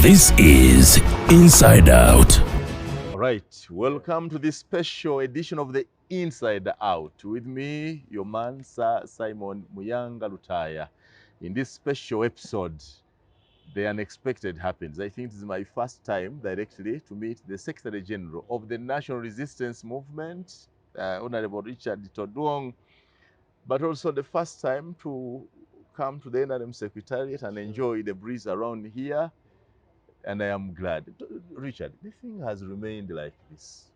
This is Inside Out. All right, welcome to this special edition of the Inside Out. With me, your man, Sir Simon Muyanga Lutaya. In this special episode, the unexpected happens. I think this is my first time directly to meet the Secretary General of the National Resistance Movement, Honorable Richard Todwong, but also the first time to come to the NRM Secretariat and enjoy the breeze around here. And I am glad. Richard, the thing has remained like this.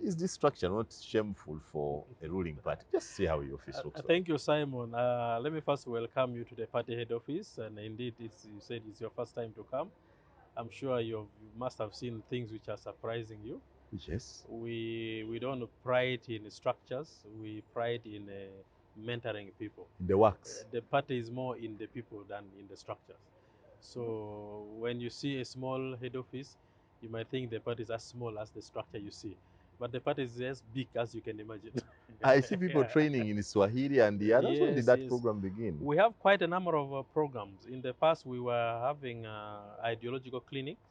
Is this structure not shameful for a ruling party? Just see how your office looks like. Thank you, Simon. Let me first welcome you to the party head office. And indeed, you said it's your first time to come. I'm sure you must have seen things which are surprising you. Yes. We don't pride in structures. We pride in mentoring people. In the works. The party is more in the people than in the structures. So when you see a small head office, you might think the party is as small as the structure you see. But the party is as big as you can imagine. I see people training in Swahili and the others. When did that program begin? We have quite a number of programs. In the past, we were having ideological clinics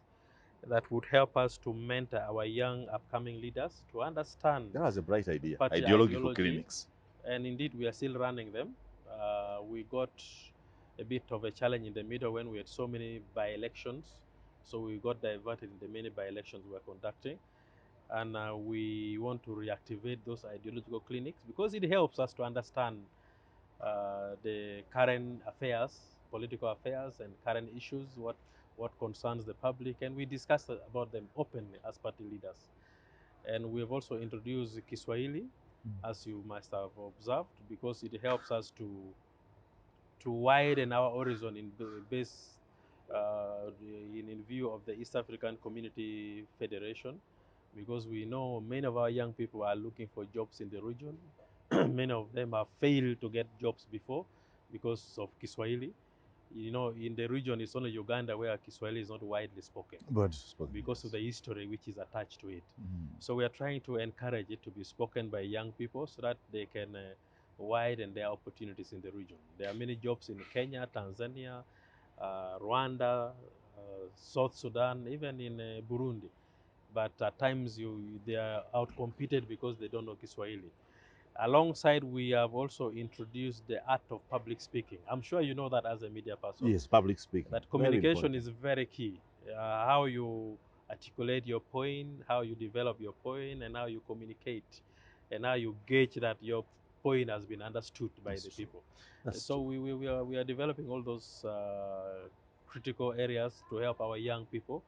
that would help us to mentor our young upcoming leaders to understand. That was a bright idea. Party Ideological ideology. clinics. And indeed, we are still running them. We got a bit of a challenge in the middle when we had so many by-elections. So we got diverted in the many by-elections we were conducting. And we want to reactivate those ideological clinics because it helps us to understand the current affairs, political affairs and current issues, what concerns the public, and we discuss about them openly as party leaders. And we have also introduced Kiswahili, as you must have observed, because it helps us to widen our horizon in base in view of the East African Community Federation, because we know many of our young people are looking for jobs in the region. Many of them have failed to get jobs before because of Kiswahili. You know, in the region, it's only Uganda where Kiswahili is not widely spoken. Because of the history which is attached to it. So we are trying to encourage it to be spoken by young people so that they can widen their opportunities in the region. There are many jobs in Kenya, Tanzania, Rwanda, South Sudan, even in Burundi. But at times they are outcompeted because they don't know Kiswahili. Alongside, we have also introduced the art of public speaking. I'm sure you know that as a media person. Yes, public speaking. That communication is very key. How you articulate your point, how you develop your point, and how you communicate, and how you gauge that your point has been understood by the people. So we are developing all those critical areas to help our young people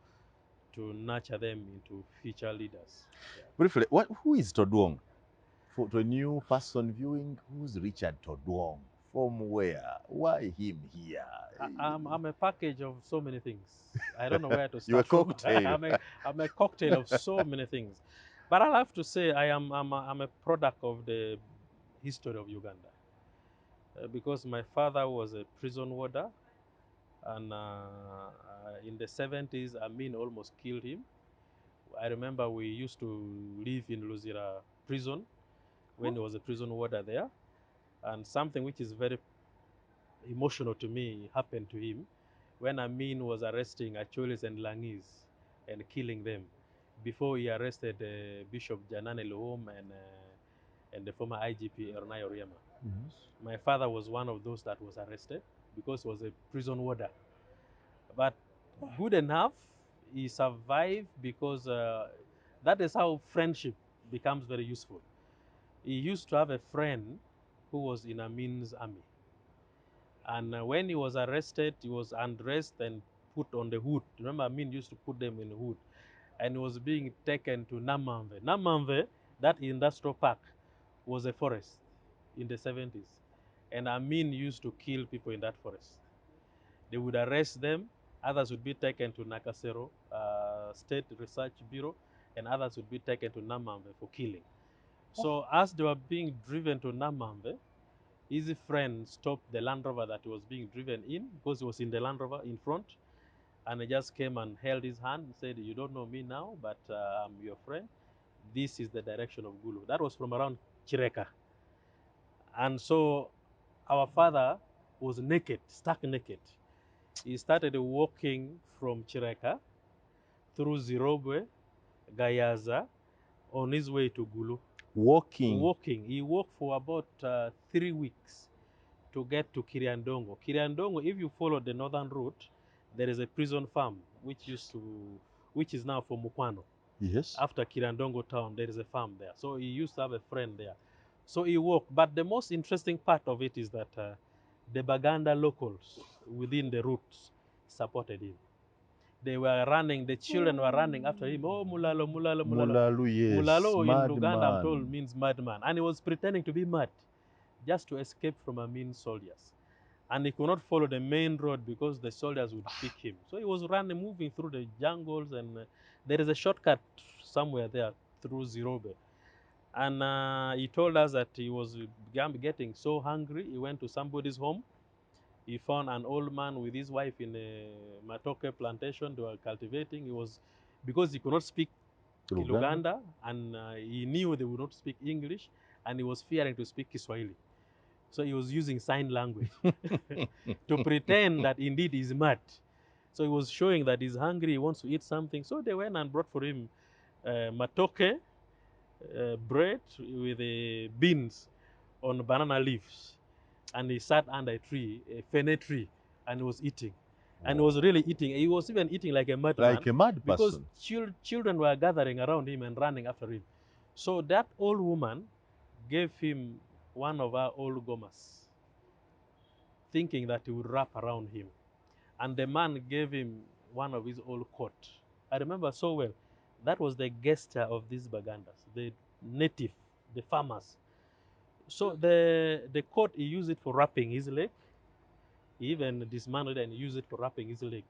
to nurture them into future leaders. Yeah. Briefly, who is Todwong? To a new person viewing, who's Richard Todwong? From where? Why him here? I'm a package of so many things. I don't know where to start. You're a cocktail. I'm a cocktail of so many things. But I'll have to say I'm a product of the history of Uganda. Because my father was a prison warder, and in the 70s, Amin almost killed him. I remember we used to live in Luzira prison when he was a prison warder there. And something which is very emotional to me happened to him when Amin was arresting Acholis and Langis and killing them before he arrested Bishop Janane Luhum and the former IGP Ernai Oriema. My father was one of those that was arrested because he was a prison warder. But good enough, he survived because that is how friendship becomes very useful. He used to have a friend who was in Amin's army. And when he was arrested, he was undressed and put on the hood. Remember, Amin used to put them in the hood. And he was being taken to Namamve. Namamve, that industrial park, was a forest in the 70s. And Amin used to kill people in that forest. They would arrest them. Others would be taken to Nakasero State Research Bureau, and others would be taken to Namamve for killing. So as they were being driven to Namamve, his friend stopped the Land Rover that he was being driven in because he was in the Land Rover in front, and he just came and held his hand and said, "You don't know me now, but I'm your friend. This is the direction of Gulu." That was from around Chireka. And so our father was naked, stark naked. He started walking from Chireka through Zirobwe, Gayaza, on his way to Gulu. Walking. Walking. He walked for about 3 weeks to get to Kiriandongo. Kiriandongo, if you follow the northern route, there is a prison farm which is now for Mukwano. Yes. After Kirandongo town, there is a farm there. So he used to have a friend there. So he walked. But the most interesting part of it is that the Baganda locals within the routes supported him. They were running, the children were running after him. Oh, Mulalo, Mulalo, Mulalo. Mulalu, yes. Mulalo in Madman. Luganda, I'm told, means madman. And he was pretending to be mad just to escape from Amin soldiers. And he could not follow the main road because the soldiers would pick him. So he was running, moving through the jungles, and there is a shortcut somewhere there through Zirobe. And he told us that he was getting so hungry, he went to somebody's home. He found an old man with his wife in a matoke plantation they were cultivating. He was, because he could not speak Luganda, and he knew they would not speak English, and he was fearing to speak Kiswahili. So he was using sign language to pretend that indeed he's mad. So he was showing that he's hungry, he wants to eat something. So they went and brought for him matoke, bread with beans on banana leaves. And he sat under a tree, a fene tree, and was eating. And he was really eating. He was even eating like a madman. Like a mad because person. children were gathering around him and running after him. So that old woman gave him one of our old gomas, thinking that he would wrap around him. And the man gave him one of his old coat. I remember so well. That was the gesture of these Bagandas, the native, the farmers. So the coat, he used it for wrapping his leg. He even dismantled and used it for wrapping his leg.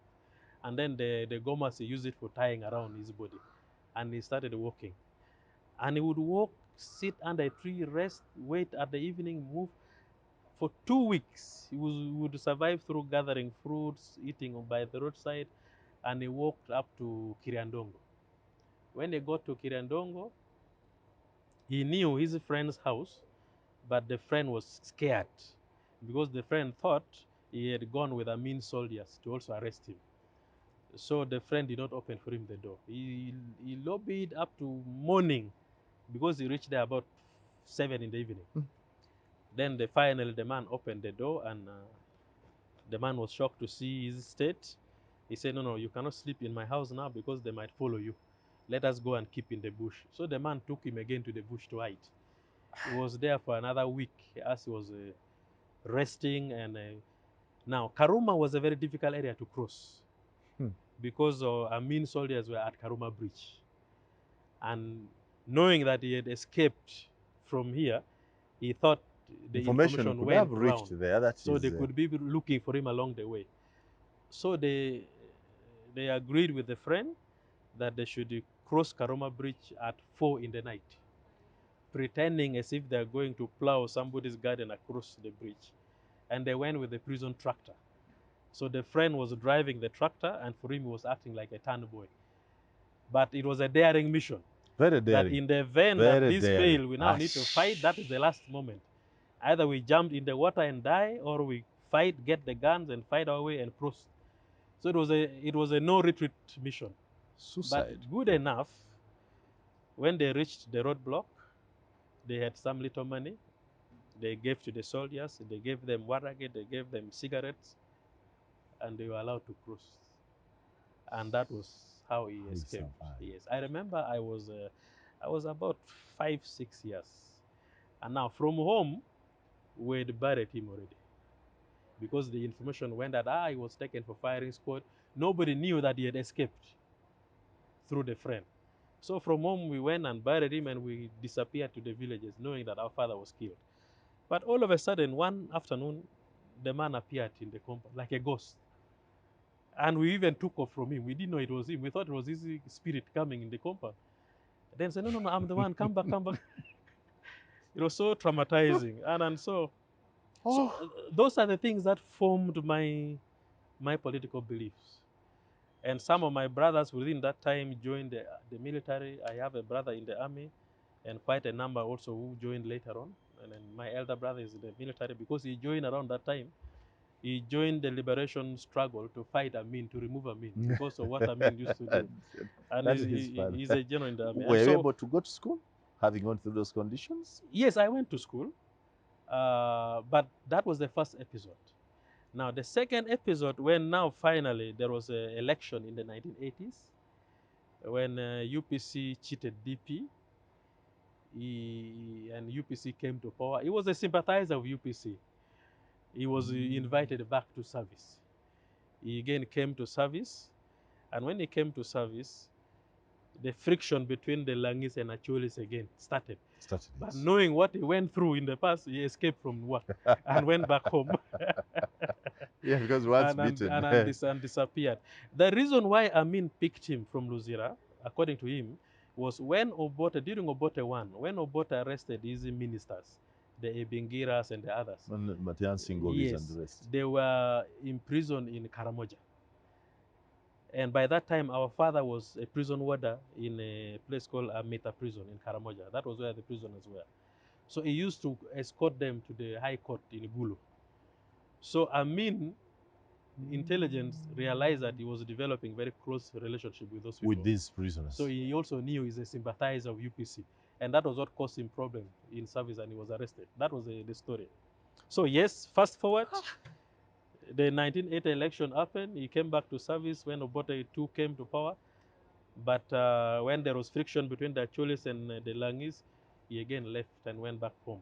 And then the gomas, he used it for tying around his body. And he started walking. And he would walk, sit under a tree, rest, wait at the evening, move. For 2 weeks, he would survive through gathering fruits, eating by the roadside, and he walked up to Kiriandongo. When he got to Kiriandongo, he knew his friend's house, but the friend was scared because the friend thought he had gone with Amin soldiers to also arrest him. So the friend did not open for him the door. He lobbied up to morning because he reached there about 7 in the evening. Then finally the man opened the door, and the man was shocked to see his state. He said, no, you cannot sleep in my house now because they might follow you. Let us go and keep in the bush. So the man took him again to the bush to hide. He was there for another week as he was resting. And now, Karuma was a very difficult area to cross because Amin soldiers were at Karuma Bridge. And knowing that he had escaped from here, he thought the information could went have reached round. there. So they could be looking for him along the way. So they agreed with the friend that they should cross Karoma Bridge at 4 in the night, pretending as if they're going to plow somebody's garden across the bridge. And they went with the prison tractor. So the friend was driving the tractor, and for him, he was acting like a town boy. But it was a daring mission. Very daring. That in the event that this fail, we now need to fight. That is the last moment. Either we jump in the water and die, or we fight, get the guns, and fight our way and cross. So it was a no retreat mission. Suicide. But good enough, when they reached the roadblock, they had some little money. They gave to the soldiers. They gave them warage. They gave them cigarettes, and they were allowed to cross. And that was how he escaped. Yes, I remember I was about 5, 6 years, and now from home, we'd buried him already because the information went that he was taken for firing squad. Nobody knew that he had escaped through the friend. So from home, we went and buried him, and we disappeared to the villages, knowing that our father was killed. But all of a sudden, one afternoon, the man appeared in the compound like a ghost. And we even took off from him. We didn't know it was him. We thought it was his spirit coming in the compound. Then said, no, I'm the one. Come back, come back. It was so traumatizing. So those are the things that formed my political beliefs. And some of my brothers within that time joined the military. I have a brother in the army, and quite a number also who joined later on. And then my elder brother is in the military because he joined around that time. He joined the liberation struggle to fight Amin, to remove Amin, because of what Amin used to do. And That's his father. he's a general in the army. Were And you so, able to go to school, having gone through those conditions? yes, I went to school, but that was the first episode. Now, the second episode, when now finally there was an election in the 1980s, when UPC cheated DP, and UPC came to power. He was a sympathizer of UPC. He was invited back to service. He again came to service, and when he came to service, the friction between the Langis and Acholis again started. But knowing what he went through in the past, he escaped from work and went back home. Yeah, because once beaten. And disappeared. The reason why Amin picked him from Luzira, according to him, was when Obote, during Obote 1, when Obote arrested his ministers, the Ebingiras and the others. Matian Singovis and the rest. They were imprisoned in Karamoja. And by that time, our father was a prison warder in a place called Amita Prison in Karamoja. That was where the prisoners were. So he used to escort them to the High Court in Gulu. So Amin, intelligence, realized that he was developing very close relationship with those people. With these prisoners. So he also knew he's a sympathizer of UPC. And that was what caused him problem in service, and he was arrested. That was the story. So yes, fast forward, the 1980 election happened. He came back to service when Obote II came to power. But when there was friction between the Acholis and the Langis, he again left and went back home.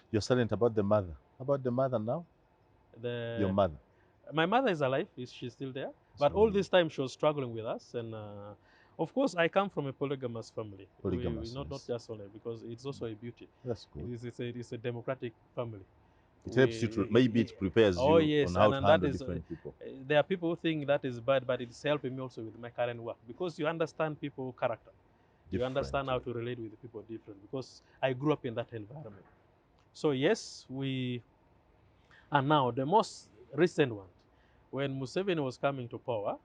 You're silent about the mother. About the mother now? Your mother. My mother is alive. She's still there. But all this time she was struggling with us. And of course, I come from a polygamous family. Polygamous, not just only, because it's also a beauty. That's good. It's a democratic family. It helps you to, maybe it prepares you on how to handle different people. There are people who think that is bad, but it's helping me also with my current work, because you understand people character. You understand how to relate with people different, because I grew up in that environment. So yes, and now the most recent one, when Museveni was coming to power,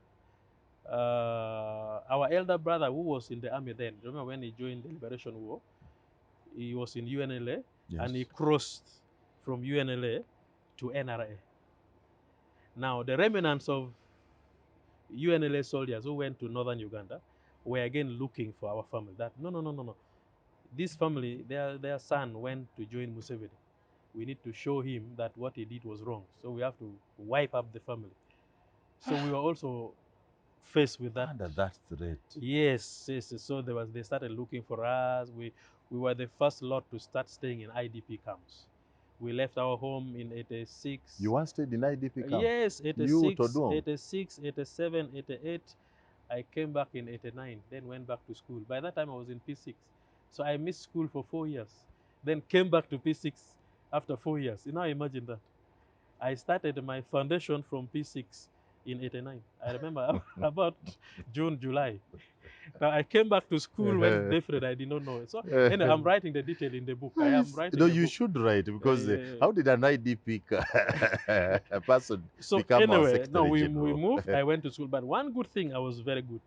our elder brother, who was in the army then, remember when he joined the Liberation War, he was in UNLA, and he crossed from UNLA to NRA. Now, the remnants of UNLA soldiers who went to northern Uganda were again looking for our family. That no. This family, their son went to join Museveni. We need to show him that what he did was wrong. So we have to wipe up the family. So we were also faced with that. Under that threat. Yes. So they started looking for us. We were the first lot to start staying in IDP camps. We left our home in 86. You once stayed in IDP camp? Yes, 86, you, Todwong. 86, 87, 88. I came back in 89, then went back to school. By that time, I was in P6. So I missed school for 4 years. Then came back to P6 after 4 years. You know, imagine that. I started my foundation from P6 in 89. I remember about June, July. Now I came back to school when definitely I did not know it. So anyway, I'm writing the detail in the book. I am writing. No, you should write, because how did an IDP person so become anyway, our secretary we general? moved. I went to school, but one good thing, I was very good.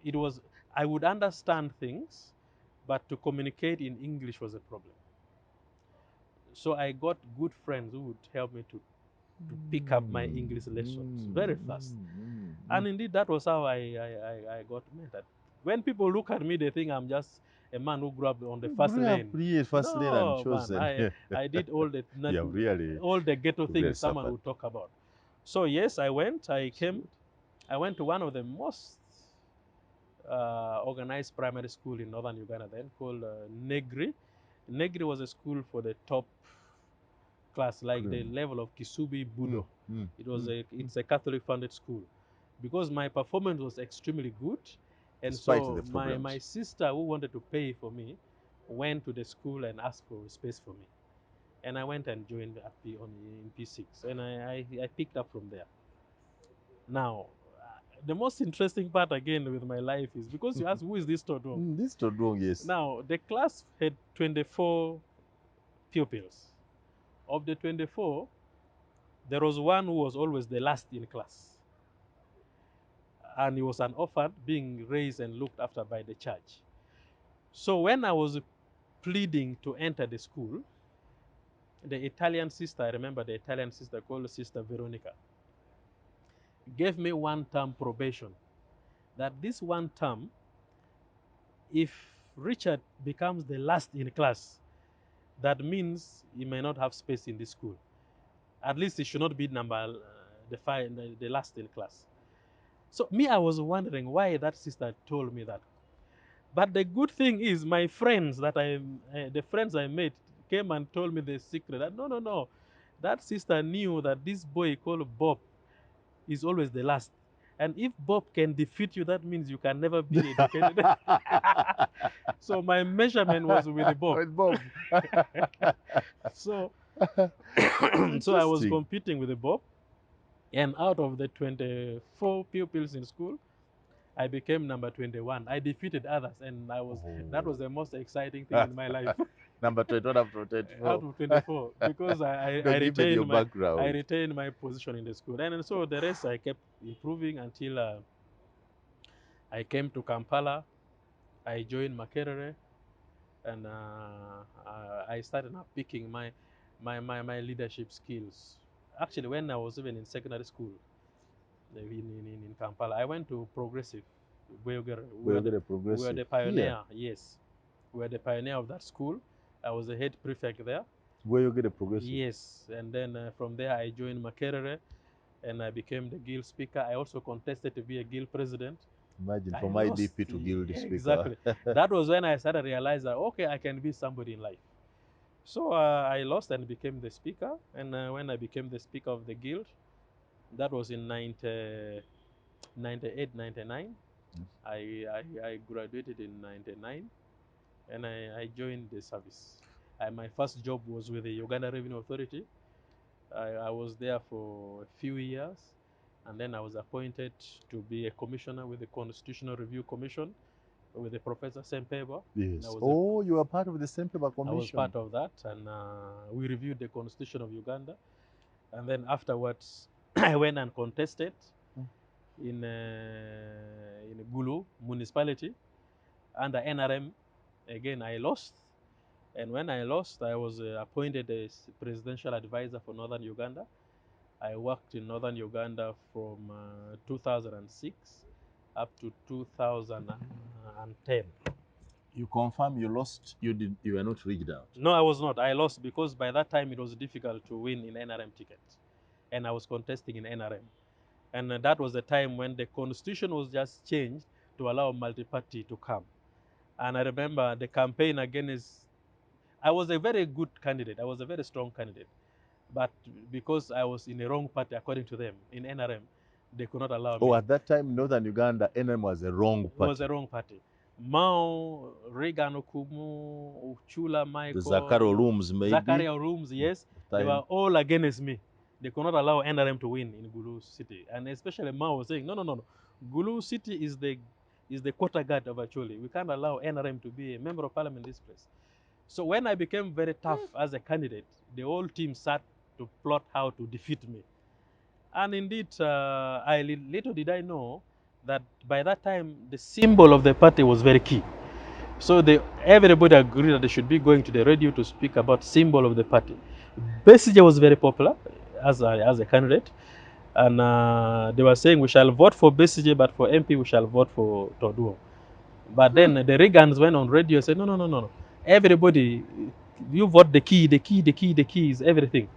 It was, I would understand things, but to communicate in English was a problem. So I got good friends who would help me to pick up my English lessons very fast. And indeed, that was how I got mentored. When people look at me, they think I'm just a man who grew up on the first lane. First lane and chosen. Man, I did all the all the ghetto things someone would talk about. So yes, I went. I went to one of the most organized primary school in northern Uganda then, called Negri. Negri was a school for the top class, like the level of Kisubi Budo. It's a Catholic funded school. Because my performance was extremely good, and so my sister, who wanted to pay for me, went to the school and asked for space for me. And I went and joined in P6, and I picked up from there. Now, the most interesting part again with my life is, because you ask, who is this Todwong? This Todwong, yes. Now, the class had 24 pupils. Of the 24, there was one who was always the last in class. And he was an orphan being raised and looked after by the church. So when I was pleading to enter the school, the Italian sister, I remember the Italian sister called Sister Veronica, gave me 1 term probation. That this 1 term, if Richard becomes the last in class, that means he may not have space in this school. At least he should not be the last in class. So me, I was wondering why that sister told me that. But the good thing is, my friends the friends I met, came and told me the secret. That no, no, no, that sister knew that this boy called Bob is always the last. And if Bob can defeat you, that means you can never be educated. So my measurement was with Bob. With Bob. So, That's so I was interesting. competing with Bob, and out of the 24 pupils in school, I became number 21. I defeated others, and that was the most exciting thing in my life. Number 21 out of 24. Out of 24, because No, given your I background. retained my position in the school, and so the rest I kept improving until I came to Kampala. I joined Makerere, and I started now picking my leadership skills. Actually, when I was even in secondary school in Kampala, I went to Progressive. We were the pioneer. Yes, we were the pioneer of that school. I was the head prefect there. Where you get a progressive? Yes, and then from there I joined Makerere, and I became the guild speaker. I also contested to be a guild president. Imagine I from lost. IDP to guild speaker. Exactly. That was when I started realizing that, okay, I can be somebody in life. So I lost and became the speaker. And when I became the speaker of the guild, that was in 98, 99. I graduated in 99, and I joined the service. My first job was with the Uganda Revenue Authority. I was there for a few years, and then I was appointed to be a commissioner with the Constitutional Review Commission with the Professor Sempeba. Yes. Oh, you were part of the Sempeba Commission. I was part of that, and we reviewed the Constitution of Uganda. And then afterwards, I went and contested in Gulu municipality under NRM. Again, I lost. And when I lost, I was appointed as presidential advisor for Northern Uganda. I worked in Northern Uganda from 2006 up to 2010. You confirm you lost. You were not rigged out. No, I was not. I lost because by that time it was difficult to win in NRM ticket, and I was contesting in NRM. And that was the time when the constitution was just changed to allow multi-party to come. And I remember the campaign against. I was a very good candidate. I was a very strong candidate. But because I was in the wrong party, according to them, in NRM, they could not allow me. Oh, at that time, Northern Uganda, NRM was a wrong party. It was a wrong party. Mao, Reagan Okumu, Uchula Michael, Zakaria Rooms, maybe. Zakaria Rooms, yes. They were all against me. They could not allow NRM to win in Gulu City. And especially Mao was saying, no, no, no, no. Gulu City is the quarter guard of Acholi. We can't allow NRM to be a member of parliament in this place. So when I became very tough as a candidate, the whole team sat to plot how to defeat me. And indeed, little did I know that by that time, the symbol of the party was very key. So everybody agreed that they should be going to the radio to speak about symbol of the party. Besigye was very popular as a candidate. And they were saying, we shall vote for Besigye, but for MP, we shall vote for Todwong. But then the Reagans went on radio and said, no, no, no, no, no. Everybody, you vote the key is everything.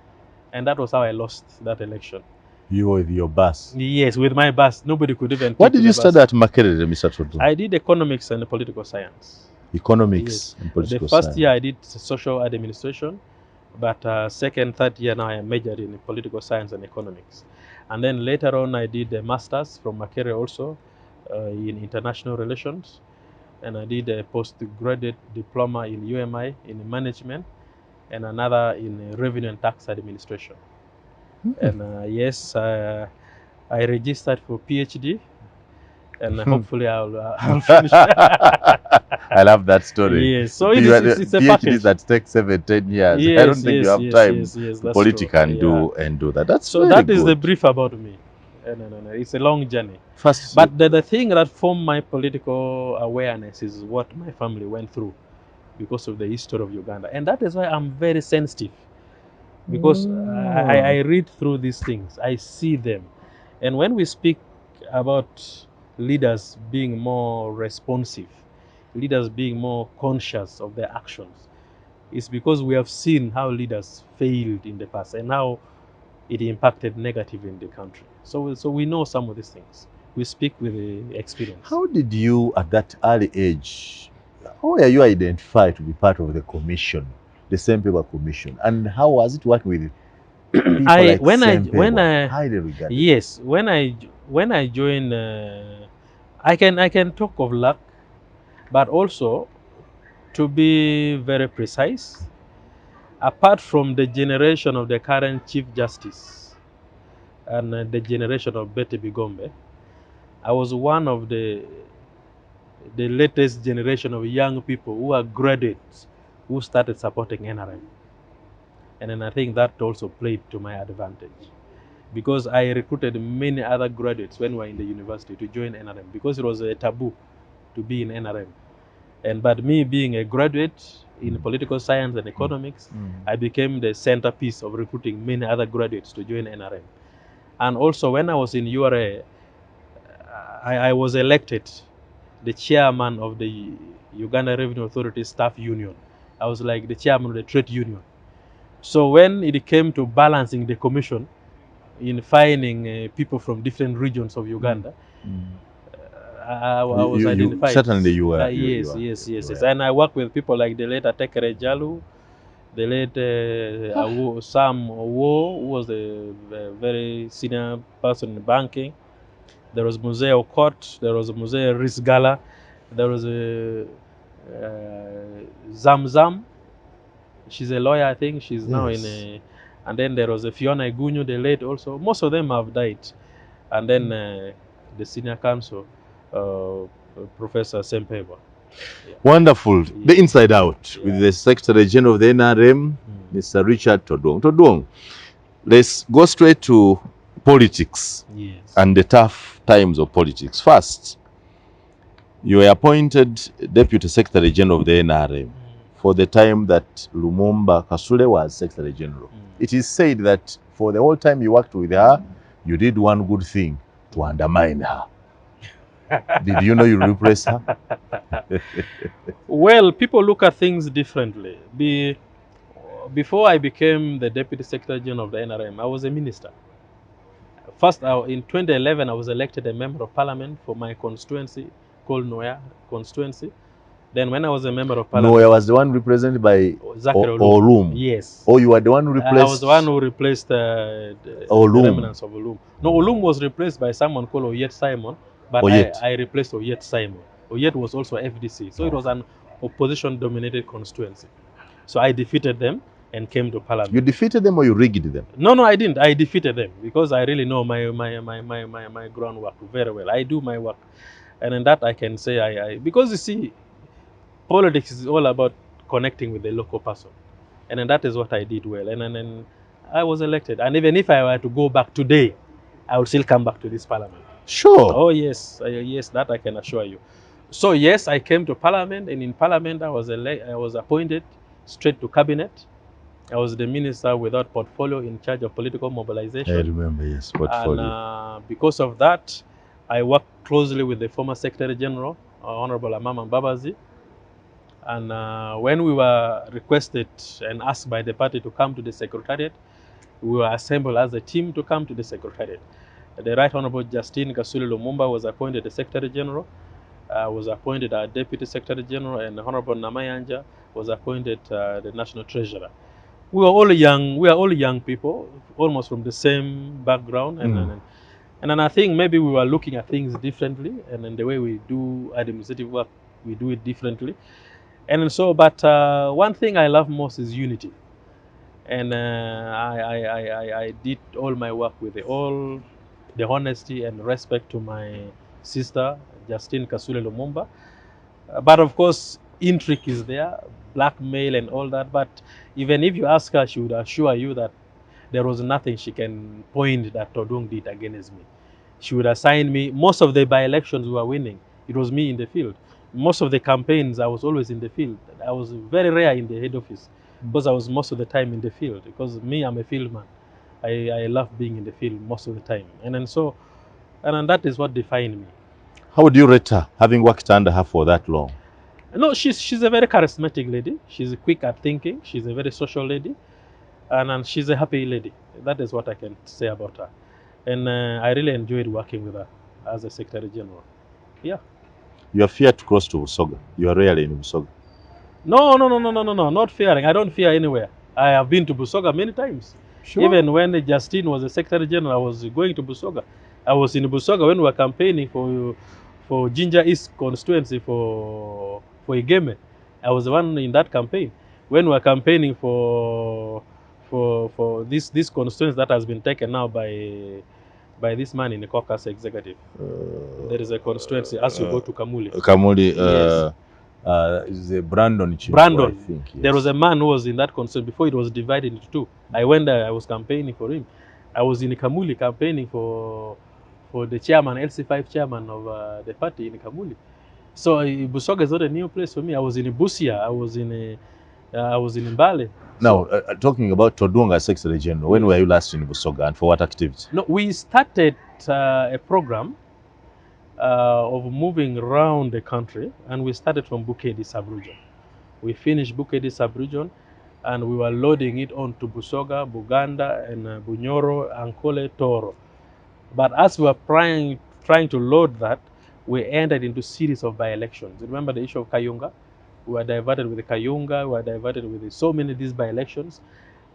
And that was how I lost that election. You were with your bus? Yes, with my bus. Nobody could even. What did you study at Makerere, Mr. Todwong? I did economics and political science. Economics and political science. The first year I did social administration, but second, third year now I majored in political science and economics. And then later on I did a master's from Makerere also in international relations. And I did a postgraduate diploma in UMI in management and another in revenue and tax administration. And yes, I registered for PhD, and hopefully I'll finish. I love that story. Yes, so it's a package that takes 7-10 years. Yes, I don't think you have time to politic and do that. That's so that is the brief about me. No. It's a long journey. But the thing that formed my political awareness is what my family went through because of the history of Uganda, and that is why I'm very sensitive because I read through these things, I see them. And when we speak about leaders being more responsive, leaders being more conscious of their actions, it's because we have seen how leaders failed in the past and how it impacted negatively in the country. So we know some of these things. We speak with experience. How did you, at that early age, how were you identified to be part of the commission, the Same Paper Commission? And how was it working with people like Same Paper, highly regarded? Yes, when I joined, I can talk of luck, but also, to be very precise, apart from the generation of the current Chief Justice and the generation of Betty Bigombe, I was one of the latest generation of young people who are graduates who started supporting NRM. And then I think that also played to my advantage, because I recruited many other graduates when we were in the university to join NRM, because it was a taboo to be in NRM. But me being a graduate in political science and economics, I became the centerpiece of recruiting many other graduates to join NRM. And also when I was in URA, I was elected the chairman of the Uganda Revenue Authority Staff Union. I was like the chairman of the trade union. So when it came to balancing the commission in finding people from different regions of Uganda, I was identified. Certainly you were. Yes. And I work with people like the late Atekere Jalu, the late Sam Owo, who was a very senior person in banking. There was Muse Okot, there was Muse Risgala, there was a Zamzam. She's a lawyer, I think. She's now in a... And then there was a Fiona Igunyu, the late also. Most of them have died. And then the senior counsel, Professor Sempeba. Yeah. Wonderful. The Inside Out with the Secretary General of the NRM, Mr. Richard Todwong. Todwong, let's go straight to politics and the tough times of politics. First, you were appointed Deputy Secretary General of the NRM for the time that Lumumba Kasule was Secretary General. It is said that for the whole time you worked with her, you did one good thing, to undermine her. Did you know you replaced her? Well, people look at things differently. Before I became the Deputy Secretary General of the NRM, I was a minister. First, in 2011, I was elected a member of parliament for my constituency called Noya constituency. Then when I was a member of parliament... Noya was the one represented by Olum. Yes. Oh, you were the one who replaced... I was the one who replaced the remnants of Olum. No, Olum was replaced by someone called Oyet Simon, but I replaced Oyet Simon. Oyet was also FDC, so it was an opposition-dominated constituency. So I defeated them and came to parliament. You defeated them or you rigged them? No, I didn't. I defeated them because I really know my groundwork very well. I do my work. And in that I can say because you see, politics is all about connecting with the local person. And then that is what I did well. And then I was elected. And even if I were to go back today, I would still come back to this parliament. Sure. Oh, yes. Yes, that I can assure you. So, yes, I came to parliament. And in parliament, I was appointed straight to cabinet. I was the minister without portfolio in charge of political mobilization. I remember, yes, portfolio. And because of that, I worked closely with the former Secretary General, Honorable Amama Mbabazi. And when we were requested and asked by the party to come to the Secretariat, we were assembled as a team to come to the Secretariat. The Right Honorable Justine Kasuli Lumumba was appointed the Secretary General, was appointed our Deputy Secretary General, and Honorable Namayanja was appointed the National Treasurer. We were all young people, almost from the same background, and then I think maybe we were looking at things differently, and then the way we do administrative work, we do it differently. And so, but one thing I love most is unity. And I did all my work with all the honesty and respect to my sister, Justine Kasule Lumumba. But of course, intrigue is there, blackmail and all that. But even if you ask her, she would assure you that there was nothing she can point that Todwong did against me. She would assign me, most of the by-elections we were winning, it was me in the field. Most of the campaigns, I was always in the field. I was very rare in the head office. because I was most of the time in the field. Because me, I'm a field man. I love being in the field most of the time, and then that is what defined me. How would you rate her, having worked under her for that long? No, she's a very charismatic lady. She's quick at thinking. She's a very social lady, and she's a happy lady. That is what I can say about her. And I really enjoyed working with her as a Secretary General. Yeah. You are feared to cross to Busoga. You are rarely in Busoga. No, not fearing. I don't fear anywhere. I have been to Busoga many times. Sure. Even when Justine was the Secretary General, I was going to Busoga. I was in Busoga when we were campaigning for Ginger East constituency for Igeme. I was the one in that campaign. When we were campaigning for this constituency that has been taken now by this man in the caucus executive. There is a constituency as you go to Kamuli. Kamuli, Yes. is a Brandon Chimpo, Brandon. I think. Yes. There was a man who was in that constituency before it was divided into two. I went there, I was campaigning for him. I was in Kamuli campaigning for the chairman, LC5 chairman of the party in Kamuli. So Busoga is not a new place for me. I was in Busia, I was in Mbale. Now, talking about Todwong as Secretary General, when were you last in Busoga and for what activity? No, we started a program of moving around the country, and we started from Bukedi sub-region. We finished Bukedi sub-region, and we were loading it onto Busoga, Buganda, and Bunyoro, Ankole, Toro. But as we were trying to load that, we entered into series of by-elections. Remember the issue of Kayunga? We were diverted with the Kayunga, we were diverted with so many of these by-elections,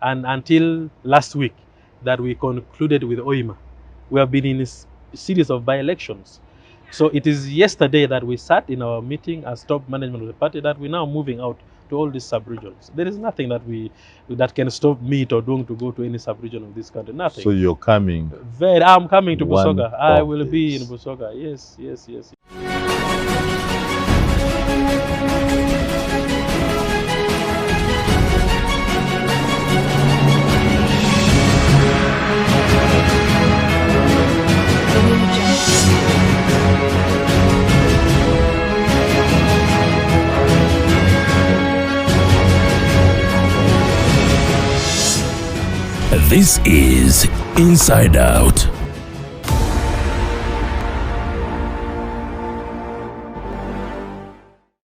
and until last week that we concluded with Oima. We have been in a series of by-elections. So it is yesterday that we sat in our meeting as top management of the party that we're now moving out to all these sub-regions. There is nothing that can stop me Todwong to go to any sub-region of this country. Nothing. So you're coming? I'm coming to Busoga. I will be in days. Busoga. Yes. This is Inside Out.